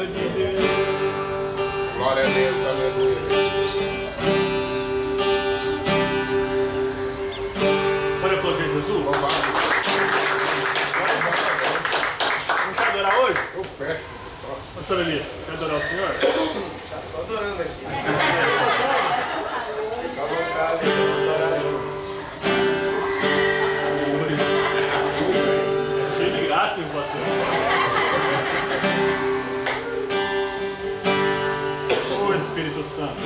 presença de Deus. Glória a Deus, aleluia. Pode aplaudir Jesus? Louvado. Não quer adorar hoje? Eu peço. Nossa. Pastor Elias, quer adorar o Senhor? Já estou adorando aqui. Fica à vontade, eu vou adorar aí. É cheio de graça, hein, pastor? Ô Espírito Santo,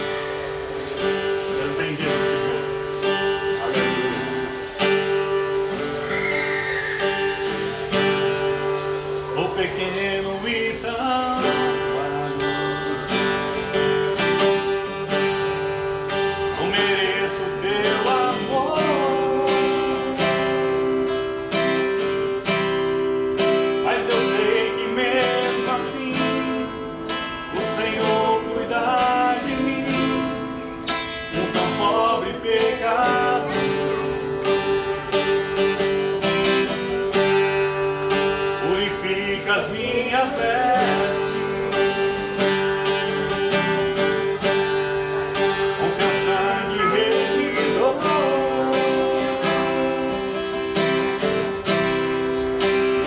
Deus bendito, Senhor. Aleluia. O pequeno e tão não mereço teu amor, mas eu sei que mesmo assim o Senhor cuida de mim, um tão pobre pecador. Purifica as minhas vestes com teu sangue remidor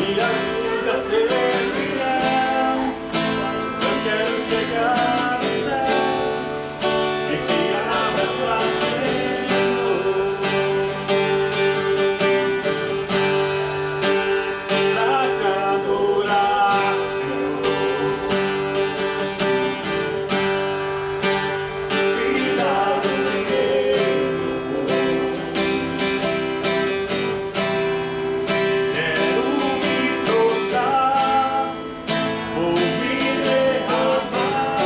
e ajuda a ser fiel. Eu quero chegar no céu e te abraçar, Senhor, pra te adorar, Senhor. Cuidado quero me prostrar, vou me derramar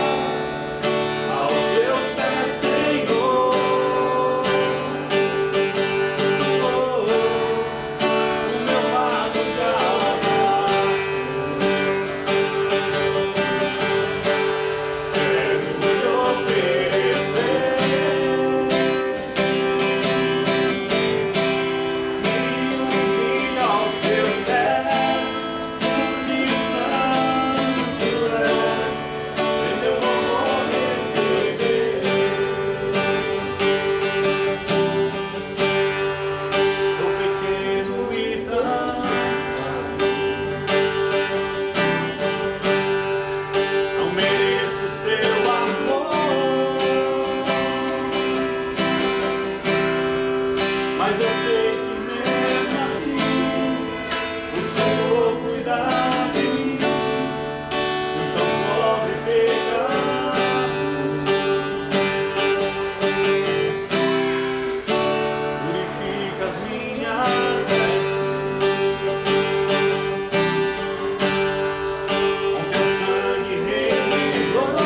aos teus pés, Senhor. O meu vaso de alabastro, quero te oferecer minha aos teus pés, porque santo és, eu vou receber. Sou pequeno e tão não mereço seu amor, mas eu sei que mesmo assim o Senhor cuida de mim, um tão pobre pecador. Purifica as minhas vestes com teu sangue remidor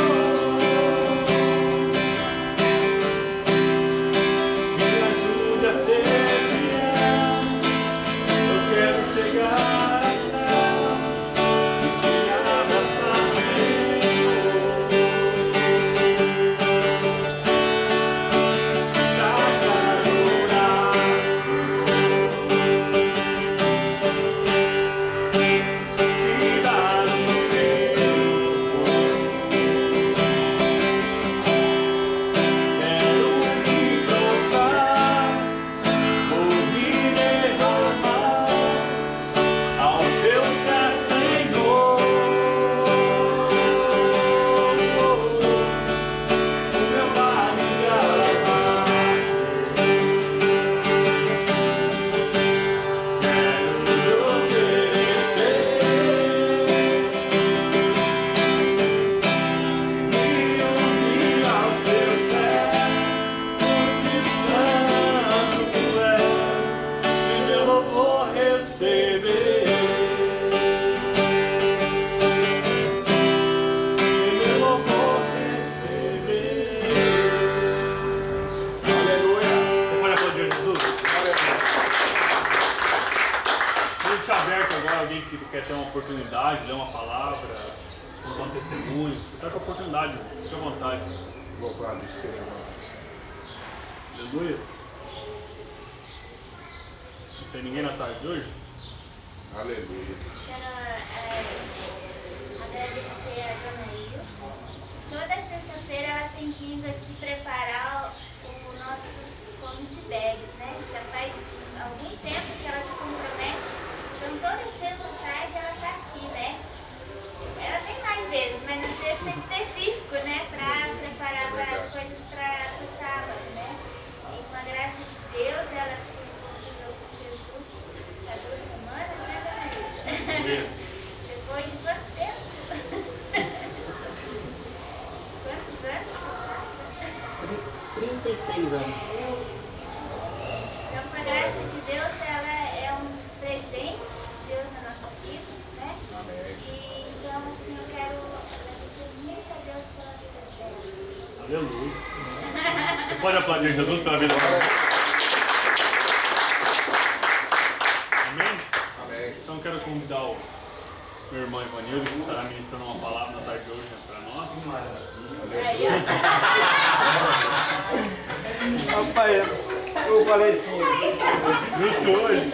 e ajuda a ser fiel. Eu quero chegar ao céu e te abraçar, Senhor, pra te adorar, cuidar do teu povo. Quero me prostrar, vou me derramar aos teus pés, Senhor. O meu vaso de alabastro, quero te oferecer me aos teus pés, porque santo tu és, e meu louvor receber. E meu louvor receber. Aleluia. Você pode aplaudir Jesus? Aleluia. Vou deixar aberto agora alguém que quer ter uma oportunidade, ler uma palavra, contar um testemunho. Você está com a oportunidade, irmão. Fique à vontade. Louvado seja Aleluia. Não tem ninguém na tarde de hoje? Aleluia. Quero agradecer a Dona 36 anos. Então, com a graça de Deus, ela é um presente de Deus na nossa vida, né? Amém. E, então, assim, eu quero agradecer muito a Deus pela vida dela. Aleluia. Você pode aplaudir Jesus pela vida dela? Amém? Amém. Então eu quero convidar o meu irmão Ivanildo, que estará ministrando uma palavra na tarde de hoje para nós. Rapaz, eu falei assim, Justo hoje.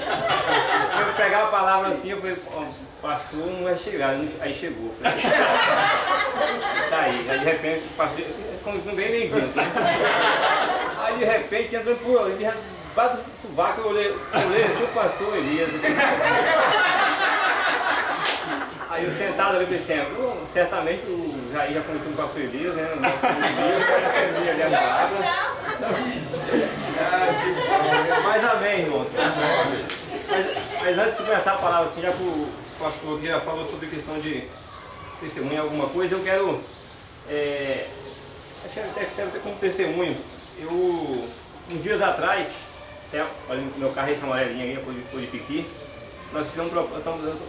eu pegar a palavra assim, eu falei, ó, pastor não vai chegar, aí chegou. Eu falei, tá aí, aí de repente passou, como não veio nem junto. Aí de repente entrou por ali, bate o sovaco, eu olhei assim, passou Elias. Aí eu sentado ali pensei, certamente o Jair já conheceu o pastor Elias, né? O Elias vai assumir ali a palavra. Mas amém, irmãos. Mas antes de começar a palavra, assim, já que o pastor aqui já falou sobre a questão de testemunho alguma coisa, eu quero, acho que até que serve como testemunho. Eu, uns dias atrás, olha meu carro esse amarelinho aí, depois de piqui, nós estamos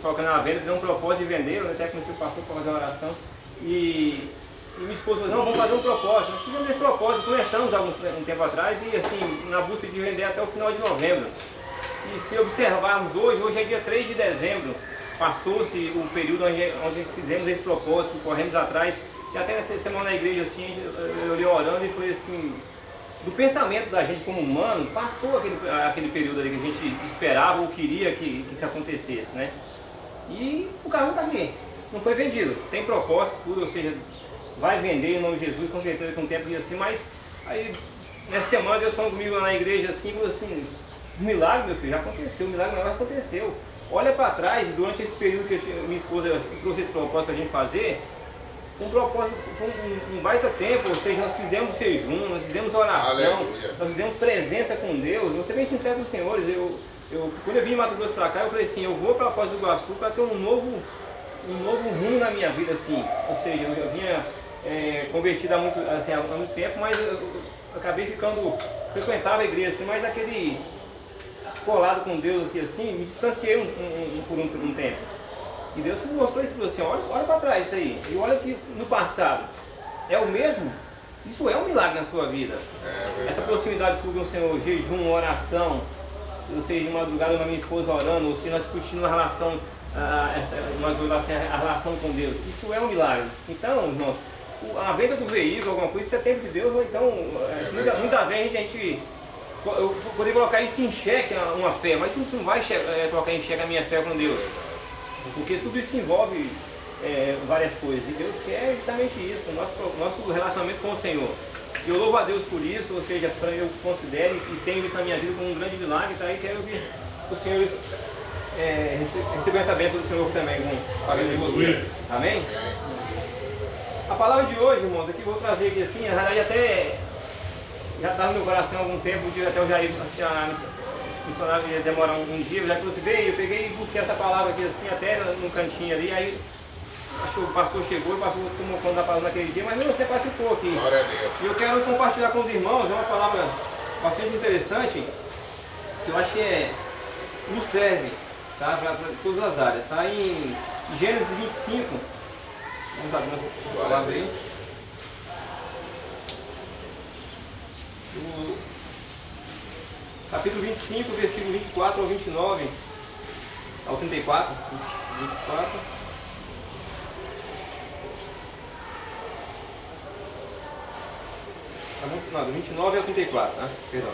colocando na venda, fizemos um propósito de vender, eu até comecei o pastor para fazer uma oração, e minha esposa falou, não, vamos fazer um propósito. Nós fizemos esse propósito, começamos um tempo atrás, e assim, na busca de vender até o final de novembro. E se observarmos hoje é dia 3 de dezembro, passou-se o período onde fizemos esse propósito, corremos atrás, e até nessa semana na igreja, assim, eu olhei orando e foi assim, do pensamento da gente como humano, passou aquele período ali que a gente esperava ou queria que isso acontecesse, né? E o carro está aqui, não foi vendido, tem propostas, tudo, ou seja, vai vender em nome de Jesus, com certeza com o tempo ia assim, mas aí nessa semana Deus falou comigo lá na igreja assim, falou assim, o milagre, meu filho, já aconteceu, o milagre não aconteceu. Olha para trás, durante esse período que minha esposa trouxe esse propósito para a gente fazer, foi um baita tempo, ou seja, nós fizemos jejum, nós fizemos oração, Aleluia. Nós fizemos presença com Deus. Vou ser bem sincero com os senhores, quando eu vim de Mato Grosso para cá, eu falei assim, eu vou para Foz do Iguaçu para ter um novo rumo na minha vida, assim. Ou seja, eu vinha convertido há muito tempo, mas eu acabei frequentava a igreja, assim, mas aquele colado com Deus aqui assim, me distanciei por um tempo. E Deus me mostrou isso e falou assim, olha para trás isso aí, e olha que no passado é o mesmo, isso é um milagre na sua vida. Essa proximidade com o Senhor, jejum, oração, ou seja, de madrugada com a minha esposa orando, ou seja, nós discutindo a relação com Deus, isso é um milagre. Então, irmão, a venda do veículo, alguma coisa, isso é tempo de Deus, ou então, muitas vezes a gente eu poderia colocar isso em xeque, uma fé, mas isso não vai colocar em xeque a minha fé com Deus, porque tudo isso envolve várias coisas, e Deus quer justamente isso, nosso relacionamento com o Senhor. E eu louvo a Deus por isso, ou seja, eu considero e tenho isso na minha vida como um grande milagre, tá? E quero que os senhores recebam essa bênção do Senhor também, com a vida de vocês. Amém? A palavra de hoje, irmãos, aqui vou trazer aqui assim, na verdade até já estava no meu coração há algum tempo, até o Jair, a missionária ia demorar um dia, já falou assim, eu peguei e busquei essa palavra aqui assim, até no cantinho ali, aí acho que o pastor chegou e o pastor tomou conta da palavra naquele dia, mas você participou aqui. Glória a Deus. E eu quero compartilhar com os irmãos, é uma palavra bastante interessante, que eu acho que nos serve, tá, para todas as áreas, tá em Gênesis 25, vamos abrir nossa palavra aí. No capítulo 25, versículo 24 ao 29, ao 34, 24. Não, do 29 ao 34, né? Perdão.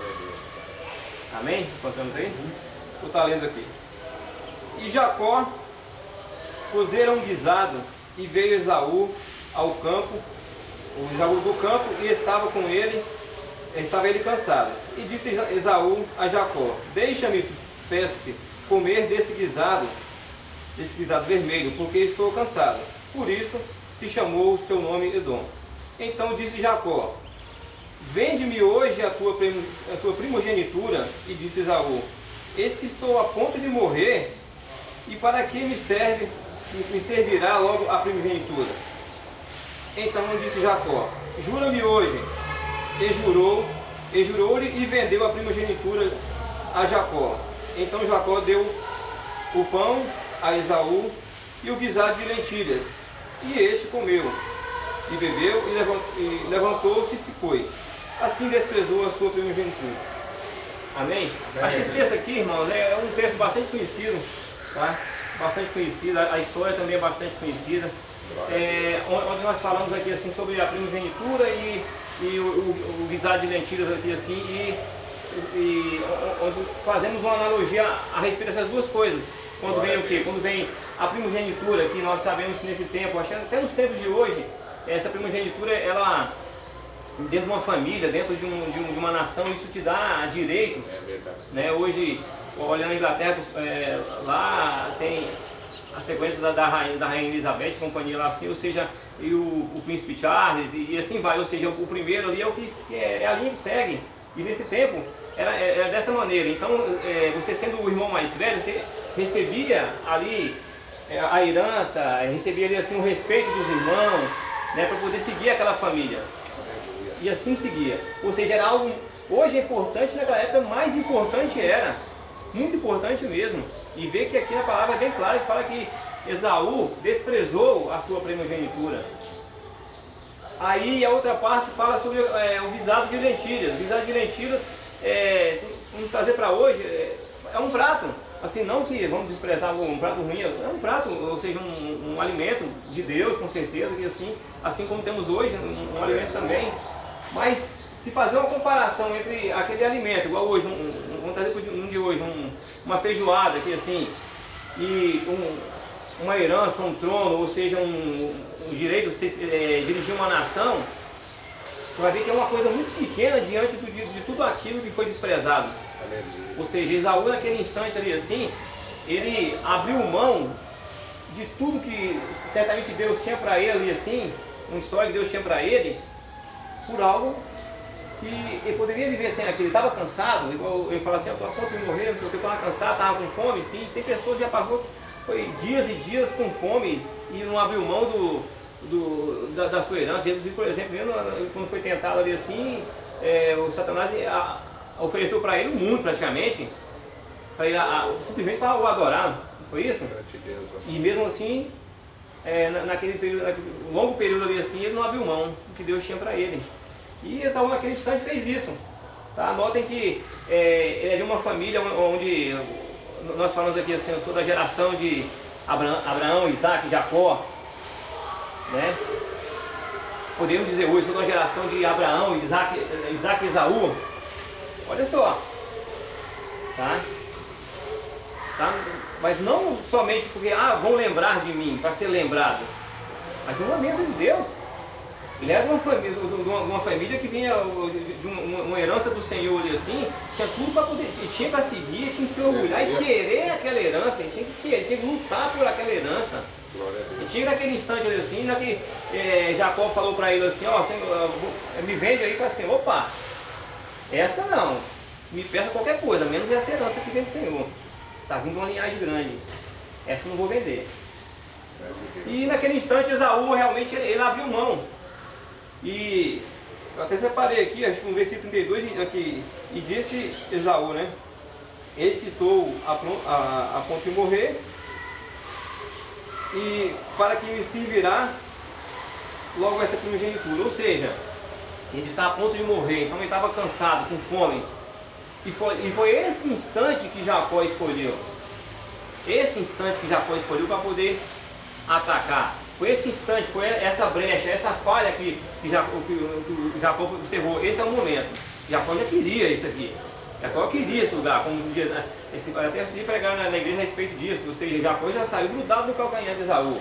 Amém? Contamos aí? Vou estar lendo aqui. E Jacó pusera um guisado, e veio Esaú ao campo, o Esaú do campo, e estava ele cansado. E disse Esaú a Jacó, deixa-me, peço-te, comer desse guisado vermelho, porque estou cansado. Por isso se chamou o seu nome Edom. Então disse Jacó, vende-me hoje a tua primogenitura. E disse Esaú, eis que estou a ponto de morrer, e para que me servirá logo a primogenitura? Então disse Jacó, jura-me hoje. E jurou e jurou-lhe e vendeu a primogenitura a Jacó. Então Jacó deu o pão a Esaú e o guisado de lentilhas, e este comeu, e bebeu, e levantou-se e se foi. Assim desprezou a sua primogenitura. Amém? Acho que esse texto aqui, irmãos, é um texto bastante conhecido, tá? Bastante conhecido, a história também é bastante conhecida. Onde nós falamos aqui assim sobre a primogenitura e o guisado de lentilhas aqui assim, onde fazemos uma analogia a respeito dessas duas coisas. Quando vem o quê? Quando vem a primogenitura, que nós sabemos que nesse tempo, até nos tempos de hoje, essa primogenitura, ela, dentro de uma família, dentro de uma nação, isso te dá direitos. É verdade. Né? Hoje, olhando a Inglaterra, lá tem a sequência da Rainha Elizabeth, companhia lá assim, ou seja, e o Príncipe Charles, e assim vai, ou seja, o primeiro ali é o que é a linha que segue. E nesse tempo era dessa maneira. Então, você sendo o irmão mais velho, você recebia ali a herança, recebia ali assim o respeito dos irmãos, né, para poder seguir aquela família. E assim seguia. Ou seja, era algo, hoje é importante, naquela época mais importante era. Muito importante mesmo. E ver que aqui na palavra é bem claro que fala que Esaú desprezou a sua primogenitura. Aí a outra parte fala sobre o guisado de lentilhas. O guisado de lentilhas, vamos trazer para hoje, é um prato. Assim, não que vamos desprezar um prato ruim, é um prato, ou seja, um alimento de Deus, com certeza, que assim como temos hoje, um alimento também. Mas se fazer uma comparação entre aquele alimento, igual hoje, vamos trazer para um de hoje, uma feijoada, que assim, e uma herança, um trono, ou seja, um direito de dirigir uma nação, você vai ver que é uma coisa muito pequena diante de tudo aquilo que foi desprezado. Ou seja, Esaú naquele instante ali assim, ele abriu mão de tudo que certamente Deus tinha para ele ali assim, uma história que Deus tinha para ele, por algo que ele poderia viver sem aquilo. Ele estava cansado, igual eu falo assim, eu estou a ponto de morrer, não sei o que, eu estava cansado, estava com fome, sim. Tem pessoas que já passou dias e dias com fome e não abriu mão da sua herança. Jesus, por exemplo, quando foi tentado ali assim, o Satanás ofereceu para ele o mundo praticamente, para ele simplesmente para o adorar, não foi isso? E mesmo assim, naquele longo período ali assim, ele não abriu mão do que Deus tinha para ele. E Esaú naquele instante fez isso. Tá? Notem que ele é de uma família onde nós falamos aqui assim, eu sou da geração de Abraão, Isaac, Jacó, né? Podemos dizer hoje, sou da geração de Abraão, Isaac e Esaú. Olha só, tá? Mas não somente porque vão lembrar de mim, para ser lembrado, mas é uma bênção de Deus. Ele era de uma família que vinha de uma herança do Senhor ali assim, tinha tudo para poder, tinha para seguir, tinha que se orgulhar e querer aquela herança, ele tinha que lutar por aquela herança. E tinha naquele instante ali assim, Jacó falou para ele assim, me vende aí, para assim, opa, essa não, me peça qualquer coisa, menos essa herança que vem do Senhor. Está vindo uma linhagem grande, essa eu não vou vender. E naquele instante Esaú realmente ele abriu mão. E eu até separei aqui, acho que no versículo 32, aqui, e disse Esaú, né? Eis que estou a ponto de morrer, e para que me servirá logo essa primogenitura. Ou seja, ele está a ponto de morrer, então ele estava cansado, com fome. E foi esse instante que Jacó escolheu. Esse instante que Jacó escolheu para poder atacar. Foi esse instante, foi essa brecha, essa falha que Jacó observou. Esse é o momento. Jacó já queria isso aqui. Jacó queria esse lugar. Como até se pregar na igreja a respeito disso. Ou seja, Jacó já saiu grudado no calcanhar de Esaú.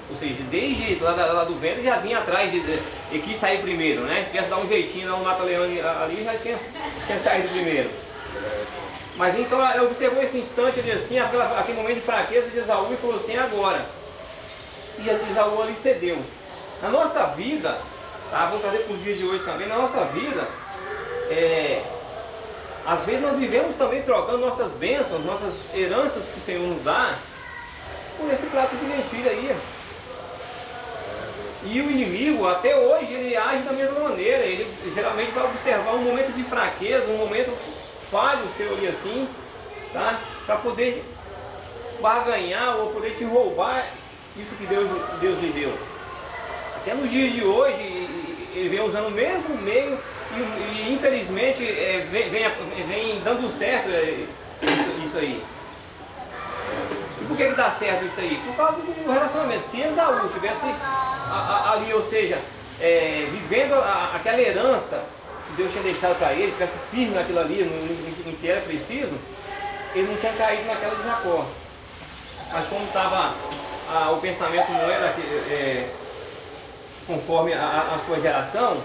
Ou seja, desde lá do ventre já vinha atrás, ele quis sair primeiro, né? Se tivesse dar um jeitinho, dar um mata-leão ali, já tinha saído primeiro. Mas então ele observou esse instante ali assim, aquele momento de fraqueza de Esaú e falou assim, agora. E Esaú ali cedeu. Na nossa vida, tá? Vamos trazer para os dias de hoje também, na nossa vida, às vezes nós vivemos também trocando nossas bênçãos, nossas heranças que o Senhor nos dá, por esse prato de lentilha aí. E o inimigo, até hoje, ele age da mesma maneira. Ele geralmente vai observar um momento de fraqueza, um momento falho seu ali assim, tá? Para poder barganhar ou poder te roubar isso que Deus lhe deu. Até nos dias de hoje, ele vem usando o mesmo meio e infelizmente vem dando certo isso aí. E por que dá certo isso aí? Por causa do relacionamento. Se Esaú tivesse ali, ou seja, vivendo aquela herança que Deus tinha deixado para ele, tivesse firme naquilo ali, no que era preciso, ele não tinha caído naquela de Jacó. Mas como estava, o pensamento não era conforme a sua geração,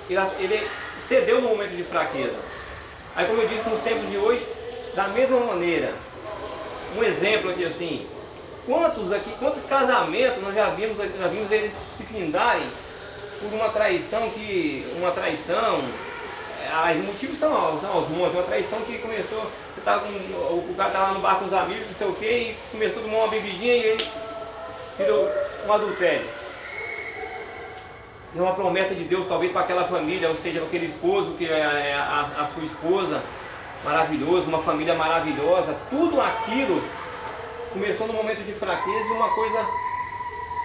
ele cedeu no momento de fraqueza. Aí, como eu disse, nos tempos de hoje, da mesma maneira, um exemplo aqui assim, quantos casamentos nós já vimos eles se findarem por uma traição, os motivos são aos montes, uma traição que começou, o cara tá lá no bar com os amigos, não sei o que, e começou a tomar uma bebidinha e ele virou um adultério. É uma promessa de Deus talvez para aquela família, ou seja, aquele esposo que é a sua esposa, maravilhoso, uma família maravilhosa, tudo aquilo começou no momento de fraqueza e uma coisa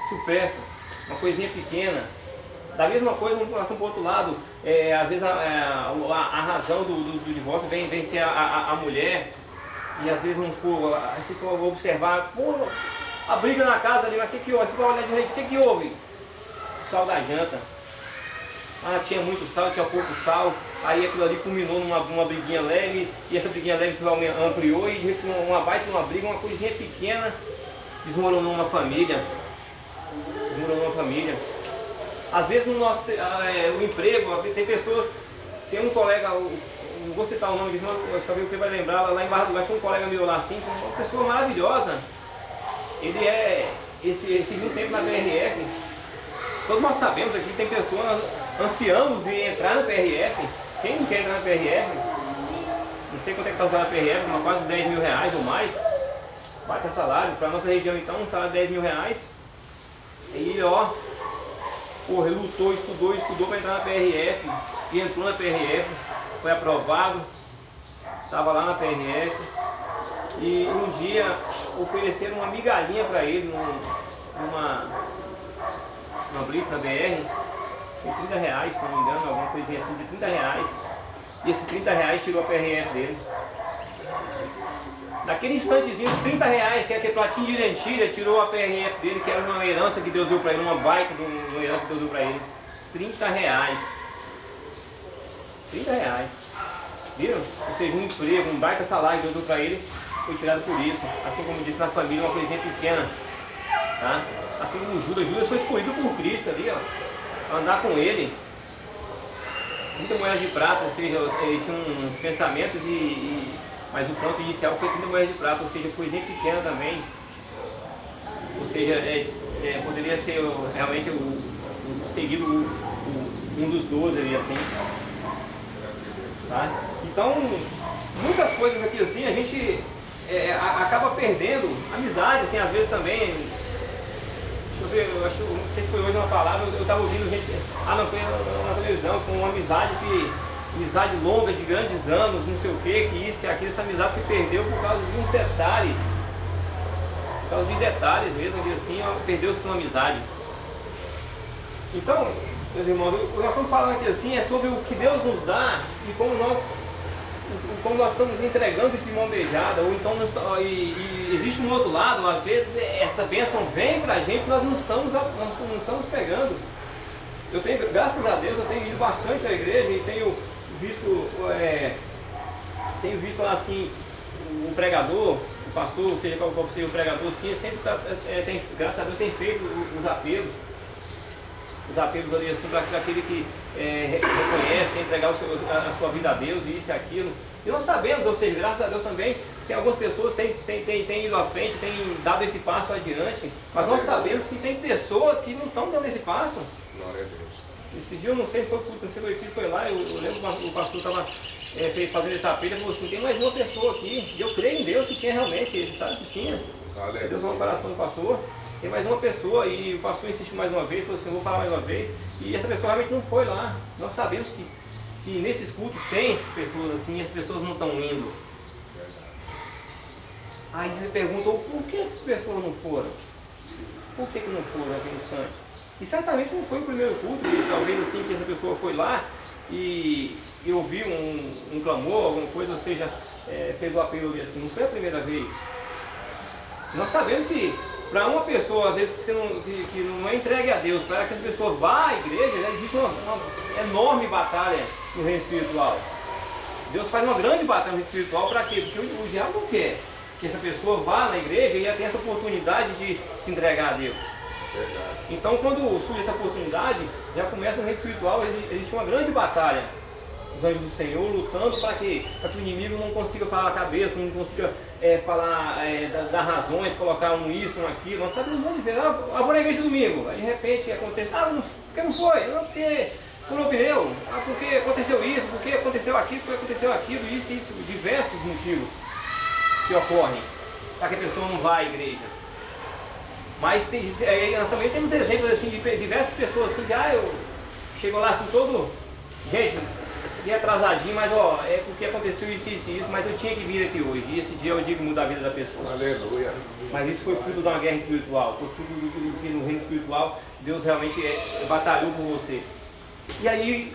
supérflua, uma coisinha pequena. Da mesma coisa, vamos passar para o outro lado, às vezes a razão do divórcio vem ser a mulher, e às vezes vamos observar, a briga na casa ali, mas o que houve? Você vai olhar direito, o que houve? O sal da janta. Tinha muito sal, tinha pouco sal, aí aquilo ali culminou numa briguinha leve, e essa briguinha leve ampliou, e uma baita uma briga, uma coisinha pequena, desmoronou uma família. Às vezes no nosso o emprego, tem pessoas, tem um colega, não vou citar o nome disso, mas só ver o que vai lembrar, lá em Barra do Baixo, um colega meu lá assim, uma pessoa maravilhosa. Ele esse um tempo na BRF, todos nós sabemos aqui, tem pessoas, ansiamos de entrar na PRF. Quem não quer entrar na PRF? Não sei quanto é que está usando a PRF, mas quase 10 mil reais ou mais. Baita salário, para a nossa região então, um salário de 10 mil reais. E ele lutou, estudou para entrar na PRF. E entrou na PRF, foi aprovado, estava lá na PRF. E um dia ofereceram uma migalhinha para ele, numa blitz na BR, foi 30 reais, se não me engano, alguma coisinha assim, de 30 reais. E esses 30 reais tirou a PRF dele. Naquele instantezinho, os 30 reais, que é aquele platinho de lentilha, tirou a PRF dele, que era uma herança que Deus deu para ele, uma baita de uma herança que Deus deu para ele. 30 reais. 30 reais. Viram? Ou seja, um emprego, um baita salário que Deus deu para ele, foi tirado por isso. Assim como disse na família, uma coisinha pequena. Tá? Assim como Judas foi escolhido por Cristo ali, ó, andar com ele. 30 moedas de prata, ou seja, ele tinha uns pensamentos mas o ponto inicial foi 30 moedas de prata, ou seja, coisinha pequena também. Ou seja, poderia ser realmente seguido um dos 12 ali assim. Tá? Então, muitas coisas aqui assim, a gente acaba perdendo amizade, assim, às vezes também. Deixa eu ver, não sei se foi hoje uma palavra, eu estava ouvindo gente, não, foi na televisão, com uma amizade amizade longa, de grandes anos, não sei o que isso, que aquilo, essa amizade se perdeu por causa de uns detalhes. Por causa de detalhes mesmo, assim, perdeu-se uma amizade. Então, meus irmãos, o que nós estamos falando aqui assim é sobre o que Deus nos dá e como nós estamos entregando esse mão beijada, ou então e existe um outro lado, às vezes essa bênção vem pra gente e nós não estamos pegando. Eu tenho, graças a Deus, eu tenho ido bastante à igreja e tenho visto assim, o pregador, o pastor, seja qual seja o pregador, sim, sempre graças a Deus tem feito os apelos ali assim, para aquele que reconhece, quer entregar a sua vida a Deus e isso e aquilo. E nós sabemos, ou seja, graças a Deus também, tem algumas pessoas que têm ido à frente, têm dado esse passo adiante, mas nós sabemos que tem pessoas que não estão dando esse passo. Glória a Deus. Esse dia eu não sei se foi lá, eu lembro que o pastor estava fazendo esse apelo e falou assim, tem mais uma pessoa aqui, e eu creio em Deus que tinha realmente, ele sabe que tinha. Deus no coração do pastor. tem mais uma pessoa, e o pastor insistiu mais uma vez, falou assim, vou falar mais uma vez, e essa pessoa realmente não foi lá. Nós sabemos que nesses cultos tem essas pessoas assim, e as pessoas não estão indo. Aí você pergunta, por que essas pessoas não foram? Por que não foram naquele instante? E certamente não foi o primeiro culto, que talvez assim, que essa pessoa foi lá e ouviu um clamor, alguma coisa, ou seja, fez o apelo ali assim, não foi a primeira vez. Nós sabemos que para uma pessoa, às vezes, que não é entregue a Deus, para que essa pessoa vá à igreja, né, existe uma enorme batalha no reino espiritual. Deus faz uma grande batalha no reino espiritual para quê? Porque o diabo não quer que essa pessoa vá na igreja e ela tenha essa oportunidade de se entregar a Deus. Verdade. Então, quando surge essa oportunidade, já começa no reino espiritual, existe uma grande batalha. Os anjos do Senhor lutando para que o inimigo não consiga falar a cabeça, não consiga falar, dar razões, colocar um isso, um aquilo. Nós sabemos onde ver. Vou na igreja domingo. Aí de repente acontece, por que não foi? Não, porque furou o pneu. Porque aconteceu isso, porque aconteceu aquilo, isso, diversos motivos que ocorrem para que a pessoa não vá à igreja. Mas nós também temos exemplos assim, de diversas pessoas assim, que eu chego lá assim todo, gente, e atrasadinho, mas é porque aconteceu isso, mas eu tinha que vir aqui hoje. E esse dia é o dia que muda a vida da pessoa. Aleluia. Mas isso foi fruto de uma guerra espiritual, foi fruto do que no reino espiritual Deus realmente batalhou por você. E aí,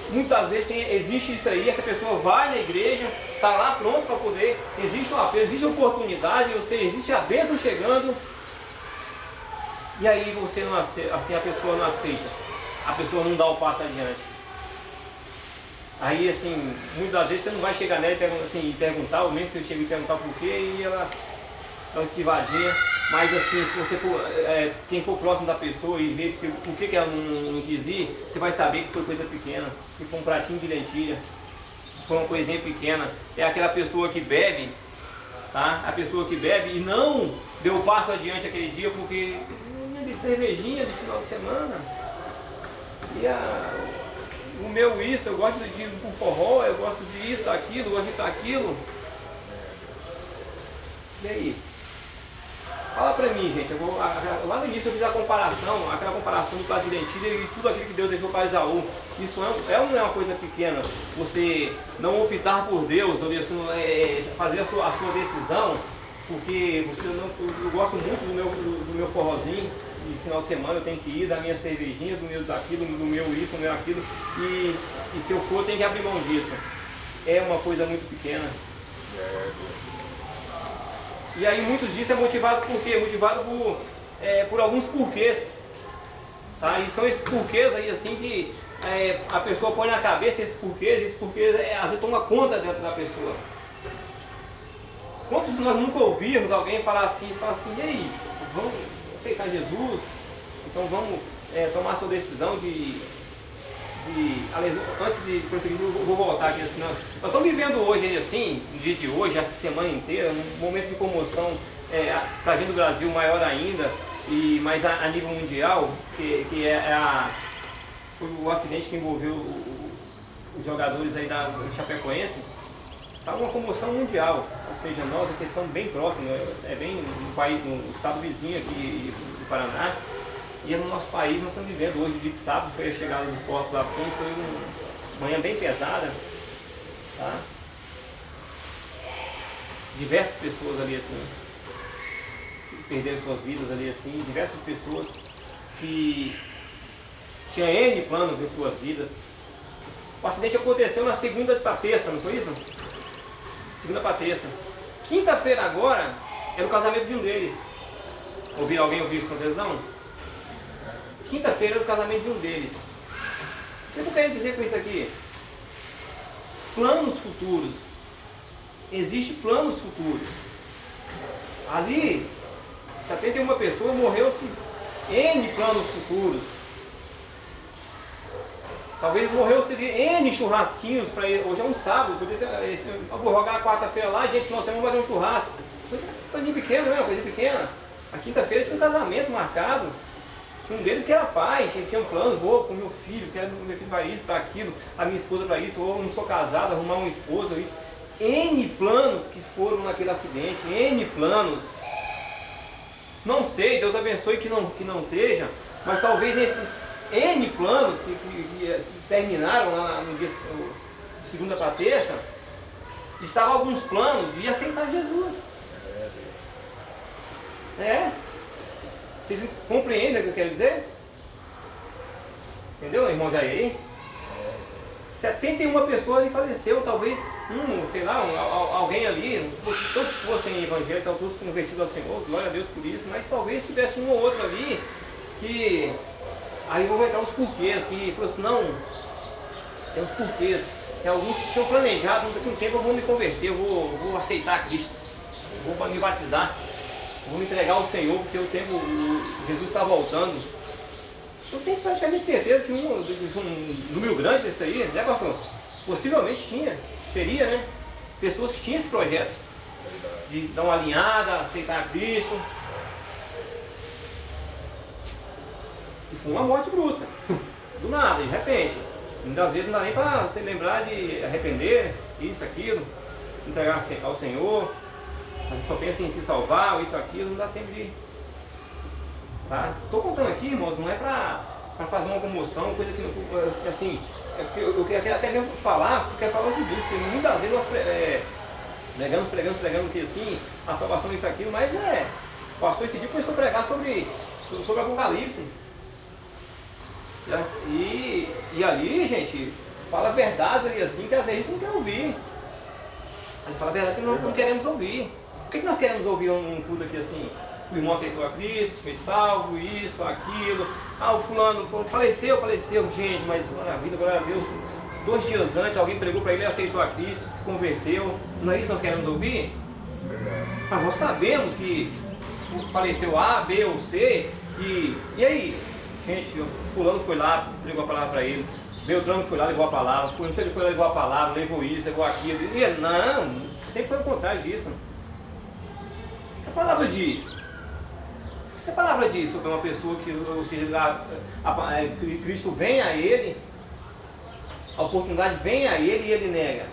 muitas vezes existe isso aí, essa pessoa vai na igreja, está lá pronto para poder, existe um apelo, existe oportunidade, ou seja, existe a bênção chegando, e aí você não aceita, assim, a pessoa não aceita, a pessoa não dá o passo adiante. Aí, assim, muitas vezes você não vai chegar nela e perguntar, ou mesmo se você chega e perguntar por quê, e ela dá uma esquivadinha. Mas, assim, se você for, quem for próximo da pessoa e ver por que ela não quis ir, você vai saber que foi coisa pequena, que foi um pratinho de lentilha, foi uma coisinha pequena. É aquela pessoa que bebe, tá? A pessoa que bebe e não deu o passo adiante aquele dia porque de cervejinha de final de semana. E o meu isso, eu gosto de ir pro forró, eu gosto de isso, daquilo, eu gosto de daquilo. E aí? Fala pra mim, gente, lá no início eu fiz aquela comparação do prato de lentilha e tudo aquilo que Deus deixou para Esaú. Isso não é uma coisa pequena, você não optar por Deus, ou assim, fazer a sua decisão, porque eu gosto muito do meu forrozinho. E final de semana eu tenho que ir, dar minhas cervejinhas, do meu daquilo, do meu isso, do meu aquilo, e se eu for eu tenho que abrir mão disso. É uma coisa muito pequena. E aí muitos disso é motivado por quê? Motivado por alguns porquês. Tá? E são esses porquês aí assim que a pessoa põe na cabeça esses porquês às vezes tomam conta dentro da pessoa. Quantos de nós nunca ouvimos alguém falar assim, e aí, vamos aceitar Jesus, então vamos tomar a sua decisão antes de prosseguir, eu vou voltar aqui assim, nós estamos vivendo hoje assim, no dia de hoje, essa semana inteira, um momento de comoção para a gente do Brasil maior ainda, mas a nível mundial, que foi o acidente que envolveu os jogadores aí da Chapecoense. Está uma comoção mundial, ou seja, nós aqui estamos bem próximos, bem no país, no estado vizinho aqui do Paraná, e no nosso país nós estamos vivendo hoje, dia de sábado, foi a chegada dos corpos assim, foi uma manhã bem pesada, tá? Diversas pessoas ali assim, perderam suas vidas ali assim, diversas pessoas que tinham N planos em suas vidas. O acidente aconteceu na segunda para terça, não foi isso? Segunda para terça. Quinta-feira agora era o casamento de um deles. Alguém ouviu isso na televisão? Quinta-feira era o casamento de um deles. O que eu quero dizer com isso aqui? Planos futuros. Existem planos futuros. Ali, 71 pessoas, morreu-se N planos futuros. Talvez morreu-se N churrasquinhos para ele. Hoje é um sábado, eu vou jogar quarta-feira lá, gente, nós vamos fazer um churrasco. Coisa pequena, né? Coisa pequena. A quinta-feira tinha um casamento marcado. Tinha um deles que era pai, tinha um plano, vou com meu filho, quero meu filho para isso, para aquilo, a minha esposa para isso, ou não sou casado, arrumar uma esposa, isso. N planos que foram naquele acidente, N planos. Não sei, Deus abençoe que não esteja, mas talvez esses N planos que terminaram lá no dia de segunda para terça, estavam alguns planos de aceitar Jesus. Vocês compreendem o que eu quero dizer? Entendeu, irmão Jair? 71 pessoas ali faleceu, talvez sei lá, alguém ali, todos fossem evangélicos, todos convertidos ao Senhor, glória a Deus por isso, mas talvez tivesse um ou outro ali que, aí vão entrar os porquês, que falou assim, não, tem os porquês, tem alguns que tinham planejado, daqui a um tempo eu vou me converter, eu vou aceitar Cristo, eu vou me batizar, eu vou me entregar ao Senhor, porque o tempo, Jesus está voltando. Eu tenho praticamente certeza que um número grande desse aí, né, pastor? Possivelmente teria, né? Pessoas que tinham esse projeto de dar uma alinhada, aceitar Cristo. E foi uma morte brusca, do nada, de repente. Muitas vezes não dá nem para você lembrar de arrepender, isso, aquilo, entregar ao Senhor. Às vezes só pensa em se salvar, isso, aquilo, não dá tempo de... Tá? Estou contando aqui, irmãos, não é para fazer uma comoção, coisa que não, assim, eu quero até mesmo falar, porque eu quero falar o seguinte, porque muitas vezes nós pregamos que assim, a salvação isso aquilo, mas pastor, esse dia começou a pregar sobre Apocalipse. E ali, gente, fala verdades ali assim que às vezes a gente não quer ouvir. A gente fala verdades que não queremos ouvir. Por que nós queremos ouvir um culto aqui assim? O irmão aceitou a Cristo, foi salvo, isso, aquilo. O fulano faleceu, gente, mas glória a Deus. 2 dias antes alguém pregou para ele, ele aceitou a Cristo, se converteu. Não é isso que nós queremos ouvir? Mas nós sabemos que faleceu A, B ou C. E aí? Gente, fulano foi lá, pregou a palavra para ele. Beltrano foi lá, levou a palavra. Fulano foi lá, levou a palavra, levou isso, levou aquilo. E ele, não, sempre foi o contrário disso. O que a palavra diz? O que a palavra diz sobre uma pessoa que, ou seja, Cristo vem a ele, a oportunidade vem a ele e ele nega?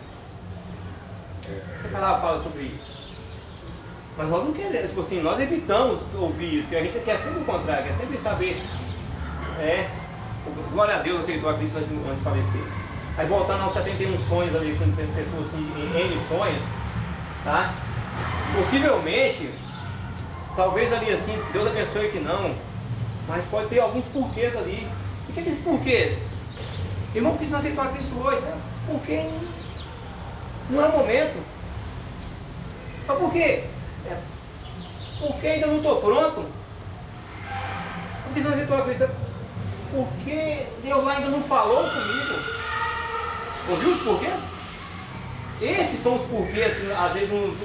O que a palavra fala sobre isso? Mas nós não queremos, tipo assim, nós evitamos ouvir isso, porque a gente quer sempre o contrário, quer sempre saber, glória a Deus, aceitou a Cristo antes de falecer. Aí voltando aos 71 sonhos ali, pessoas assim, em N sonhos, tá? Possivelmente, talvez ali assim, Deus abençoe que não, mas pode ter alguns porquês ali. E o que é esses porquês? Irmão, por que você não aceitou a Cristo hoje? Né? Porque não é o momento. Mas por quê? Porque ainda não estou pronto. Por que você não aceitou a Cristo? Porque Deus lá ainda não falou comigo. Ouviu os porquês? Esses são os porquês que às vezes nos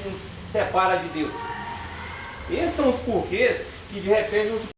separa de Deus. Esses são os porquês que de repente nos